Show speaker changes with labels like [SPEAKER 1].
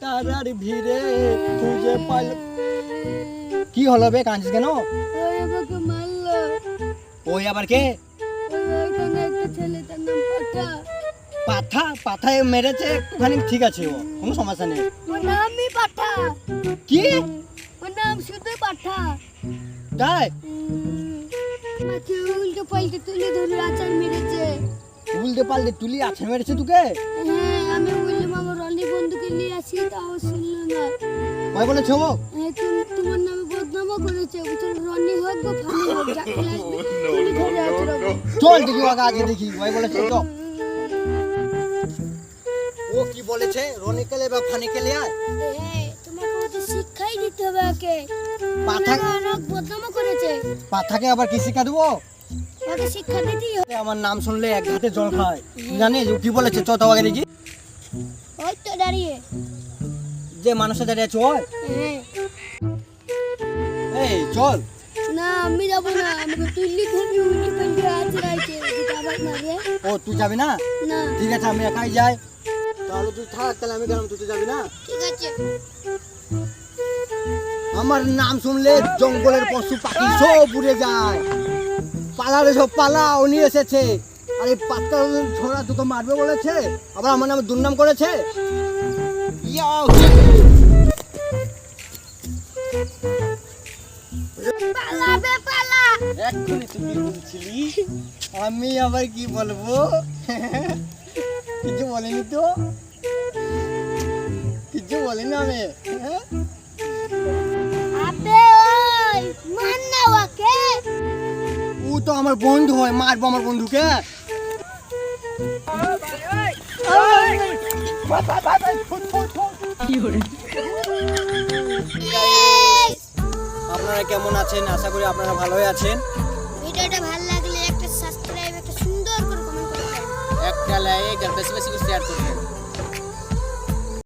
[SPEAKER 1] তারার ভিড়ে খুঁজে পাল। কি হলো বে, কাঁদছিস কেন?
[SPEAKER 2] ওই আমাকে মারলো।
[SPEAKER 1] ওই আবার কে?
[SPEAKER 2] ওইখানে একটা ছেলে, তার নাম পাঠা।
[SPEAKER 1] পাঠা? পাঠায় মেরেছে একটুখানি, ঠিক আছে, ও কোনো সমস্যা নেই।
[SPEAKER 2] ওর নামই পাঠা।
[SPEAKER 1] কি?
[SPEAKER 2] ওর নাম শুধু পাঠা।
[SPEAKER 1] তাই?
[SPEAKER 2] আমাকে উল্টো পাল্টে তুলে ধরে আচার মেরেছে।
[SPEAKER 1] উল্টে পাল্টে তুলি আছে মেরেছে তোকে?
[SPEAKER 2] হ্যাঁ, আমি বললাম আমার রনি বন্ধুকে নিয়ে আসি, তাও শুনলো না।
[SPEAKER 1] ওই বলেছে ও?
[SPEAKER 2] হ্যাঁ, তোমার নামে বদনামও করেছে। বলছে রনি হোক বা ফানি হোক, যাকে লাগবে তুলে ধরে আচড়াবো।
[SPEAKER 1] চল দেখি ওকে আগে দেখি। ওই বলেছে তো? ও কি বলেছে? রনি কেলে বা ফানি কেলে? আর
[SPEAKER 2] হ্যাঁ, তোমাকে ওদের শিক্ষাই দিতে হবে। ওকে
[SPEAKER 1] পাঠা?
[SPEAKER 2] অনেক বদনামও করেছে।
[SPEAKER 1] পাঠাকে আবার কি শিক্ষা দেবো?
[SPEAKER 2] ওকে শিক্ষা দিতেই হবে।
[SPEAKER 1] আমার নাম শুনলে এক হাতে জল খায়, জানিস ও কি বলেছে? চ তো আগে দেখি।
[SPEAKER 2] ওই তো দাঁড়িয়ে।
[SPEAKER 1] যে মানুষটা দাঁড়িয়ে আছে ওই?
[SPEAKER 2] হ্যাঁ।
[SPEAKER 1] এই চল।
[SPEAKER 2] না, আমি যাবো না। আমাকে তুললি ধরবি, উল্টে পাল্টে আচড়াইছে। যদি আবার মারে।
[SPEAKER 1] ও তুই যাবি না?
[SPEAKER 2] না,
[SPEAKER 1] ঠিক আছে, আমি একাই যাই। তাহলে তুই থাক, তাহলে আমি গেলাম, তুই তো যাবি না?
[SPEAKER 2] ঠিক আছে।
[SPEAKER 1] আমার নাম শুনলে জঙ্গলের পশু পাখি সব উড়ে যায়। পালারে সব পালা, উনি এসেছে। আর এই পাত্তা ছোড়া তোকে মারবে বলেছে, আবার আমার নামে দুর্নাম করেছে। ইয়াও!
[SPEAKER 2] পালাবে, পালা।
[SPEAKER 1] এক্ষুনি তুই কি বলছিলি? আমি আবার কি বলবো? কিছু বলিনি তো, কিছু বলিনি আমি।
[SPEAKER 2] আবে ওই মান না ওকে।
[SPEAKER 1] ও তো আমার বন্ধু হয়, মারবো আমার বন্ধুকে? আপনারা কেমন আছেন? আশা করি আপনারা ভালোই আছেন।
[SPEAKER 2] ভিডিওটা ভালো লাগলে একটা সাবস্ক্রাইব, একটা সুন্দর করে কমেন্ট করবেন।
[SPEAKER 1] একটা লাইক আর বেশি বেশি শেয়ার করবেন।